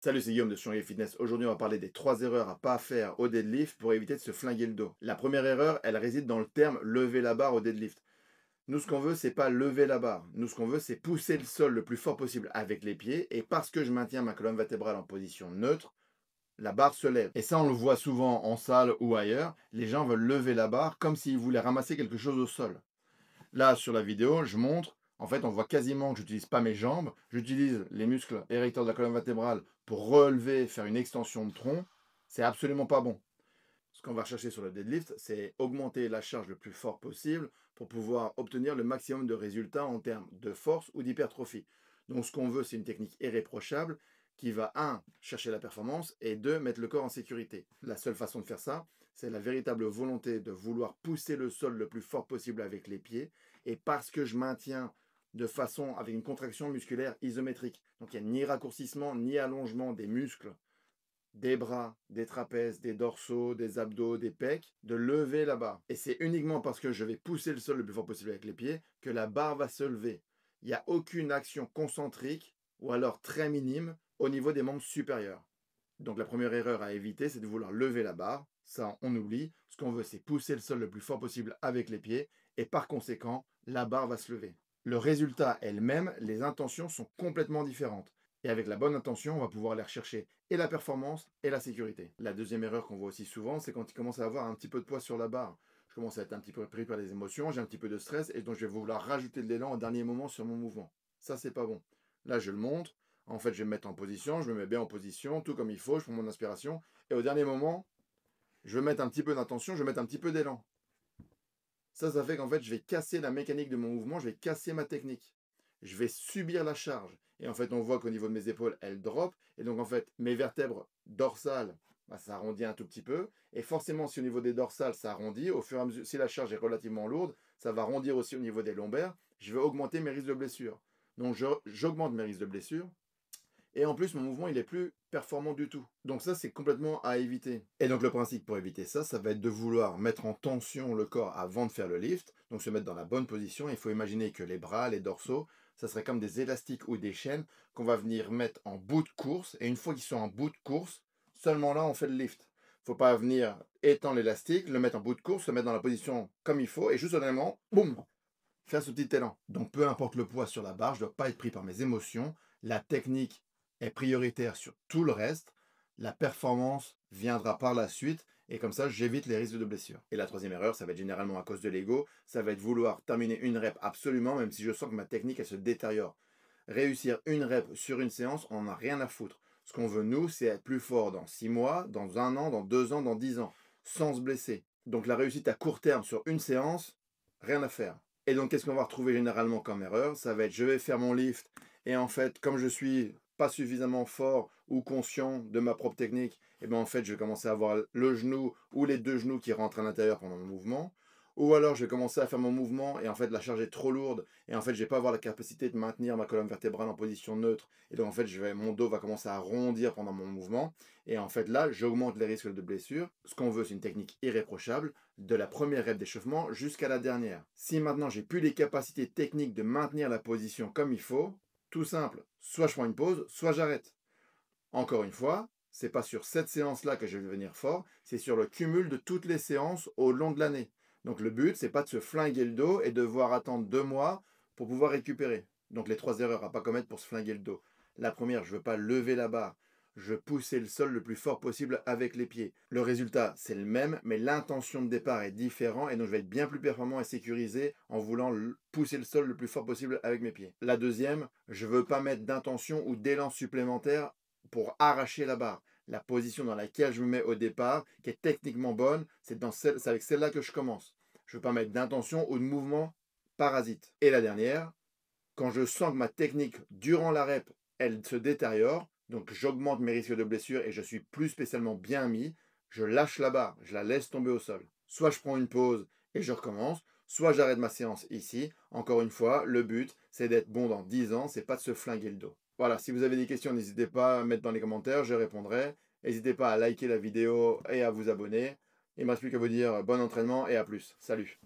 Salut, c'est Guillaume de Strong Fitness. Aujourd'hui, on va parler des 3 erreurs à pas faire au deadlift pour éviter de se flinguer le dos. La première erreur, elle réside dans le terme lever la barre au deadlift. Nous, ce qu'on veut, c'est pas lever la barre. Nous, ce qu'on veut, c'est pousser le sol le plus fort possible avec les pieds. Et parce que je maintiens ma colonne vertébrale en position neutre, la barre se lève. Et ça, on le voit souvent en salle ou ailleurs. Les gens veulent lever la barre comme s'ils voulaient ramasser quelque chose au sol. Là, sur la vidéo, je montre, en fait, on voit quasiment que j'utilise pas mes jambes, j'utilise les muscles érecteurs de la colonne vertébrale pour relever, faire une extension de tronc. C'est absolument pas bon. Ce qu'on va rechercher sur le deadlift, c'est augmenter la charge le plus fort possible pour pouvoir obtenir le maximum de résultats en termes de force ou d'hypertrophie. Donc, ce qu'on veut, c'est une technique irréprochable qui va, un, chercher la performance et deux, mettre le corps en sécurité. La seule façon de faire ça, c'est la véritable volonté de vouloir pousser le sol le plus fort possible avec les pieds et parce que je maintiens de façon avec une contraction musculaire isométrique. Donc, il n'y a ni raccourcissement ni allongement des muscles des bras, des trapèzes, des dorsaux, des abdos, des pecs, de lever la barre. Et c'est uniquement parce que je vais pousser le sol le plus fort possible avec les pieds que la barre va se lever. Il n'y a aucune action concentrique ou alors très minime au niveau des membres supérieurs. Donc la première erreur à éviter, c'est de vouloir lever la barre. Ça, on oublie. Ce qu'on veut, c'est pousser le sol le plus fort possible avec les pieds et par conséquent, la barre va se lever. Le résultat est le même, les intentions sont complètement différentes. Et avec la bonne intention, on va pouvoir aller rechercher et la performance et la sécurité. La deuxième erreur qu'on voit aussi souvent, c'est quand il commence à avoir un petit peu de poids sur la barre. Je commence à être un petit peu pris par les émotions, j'ai un petit peu de stress et donc je vais vouloir rajouter de l'élan au dernier moment sur mon mouvement. Ça, c'est pas bon. Là, je le montre. En fait, je vais me mettre en position, je me mets bien en position, tout comme il faut, je prends mon inspiration. Et au dernier moment, je vais mettre un petit peu d'intention, je vais mettre un petit peu d'élan. Ça fait qu'en fait, je vais casser la mécanique de mon mouvement, je vais casser ma technique. Je vais subir la charge. Et en fait, on voit qu'au niveau de mes épaules, elles drop. Et donc, en fait, mes vertèbres dorsales, ça arrondit un tout petit peu. Et forcément, si au niveau des dorsales, ça arrondit, au fur et à mesure, si la charge est relativement lourde, ça va arrondir aussi au niveau des lombaires. Je vais augmenter mes risques de blessure. Donc, j'augmente mes risques de blessure. Et en plus, mon mouvement, il est plus performant du tout. Donc ça, c'est complètement à éviter. Et donc le principe pour éviter ça, ça va être de vouloir mettre en tension le corps avant de faire le lift. Donc se mettre dans la bonne position. Il faut imaginer que les bras, les dorsaux, ça serait comme des élastiques ou des chaînes qu'on va venir mettre en bout de course. Et une fois qu'ils sont en bout de course, seulement là, on fait le lift. Faut pas venir étendre l'élastique, le mettre en bout de course, se mettre dans la position comme il faut. Et juste au dernier moment, boum, faire ce petit élan. Donc peu importe le poids sur la barre, je ne dois pas être pris par mes émotions. La technique est prioritaire sur tout le reste. La performance viendra par la suite et comme ça, j'évite les risques de blessure. Et la troisième erreur, ça va être généralement à cause de l'ego. Ça va être vouloir terminer une rep absolument, même si je sens que ma technique, elle se détériore. Réussir une rep sur une séance, on n'en a rien à foutre. Ce qu'on veut, nous, c'est être plus fort dans 6 mois, dans 1 an, dans 2 ans, dans 10 ans, sans se blesser. Donc la réussite à court terme sur une séance, rien à faire. Et donc, qu'est-ce qu'on va retrouver généralement comme erreur? Ça va être, je vais faire mon lift, et en fait, comme je suis pas suffisamment fort ou conscient de ma propre technique, et bien en fait, je vais commencer à avoir le genou ou les deux genoux qui rentrent à l'intérieur pendant mon mouvement. Ou alors, je vais commencer à faire mon mouvement, et en fait, la charge est trop lourde, et en fait, je vais pas avoir la capacité de maintenir ma colonne vertébrale en position neutre. Et donc, en fait, mon dos va commencer à rondir pendant mon mouvement. Et en fait, là, j'augmente les risques de blessure. Ce qu'on veut, c'est une technique irréprochable de la première rep d'échauffement jusqu'à la dernière. Si maintenant j'ai plus les capacités techniques de maintenir la position comme il faut, tout simple, soit je prends une pause, soit j'arrête. Encore une fois, c'est pas sur cette séance-là que je vais devenir fort, c'est sur le cumul de toutes les séances au long de l'année. Donc le but, c'est pas de se flinguer le dos et de devoir attendre 2 mois pour pouvoir récupérer. Donc les 3 erreurs à pas commettre pour se flinguer le dos. La première, je veux pas lever la barre. Je veux pousser le sol le plus fort possible avec les pieds. Le résultat, c'est le même, mais l'intention de départ est différente et donc je vais être bien plus performant et sécurisé en voulant pousser le sol le plus fort possible avec mes pieds. La deuxième, je veux pas mettre d'intention ou d'élan supplémentaire pour arracher la barre. La position dans laquelle je me mets au départ, qui est techniquement bonne, c'est avec celle-là que je commence. Je ne veux pas mettre d'intention ou de mouvement parasite. Et la dernière, quand je sens que ma technique durant la rep, elle se détériore, donc j'augmente mes risques de blessure et je suis plus spécialement bien mis, je lâche la barre, je la laisse tomber au sol. Soit je prends une pause et je recommence, soit j'arrête ma séance ici. Encore une fois, le but, c'est d'être bon dans 10 ans, c'est pas de se flinguer le dos. Voilà, si vous avez des questions, n'hésitez pas à mettre dans les commentaires, je répondrai. N'hésitez pas à liker la vidéo et à vous abonner. Il ne me reste plus qu'à vous dire bon entraînement et à plus. Salut!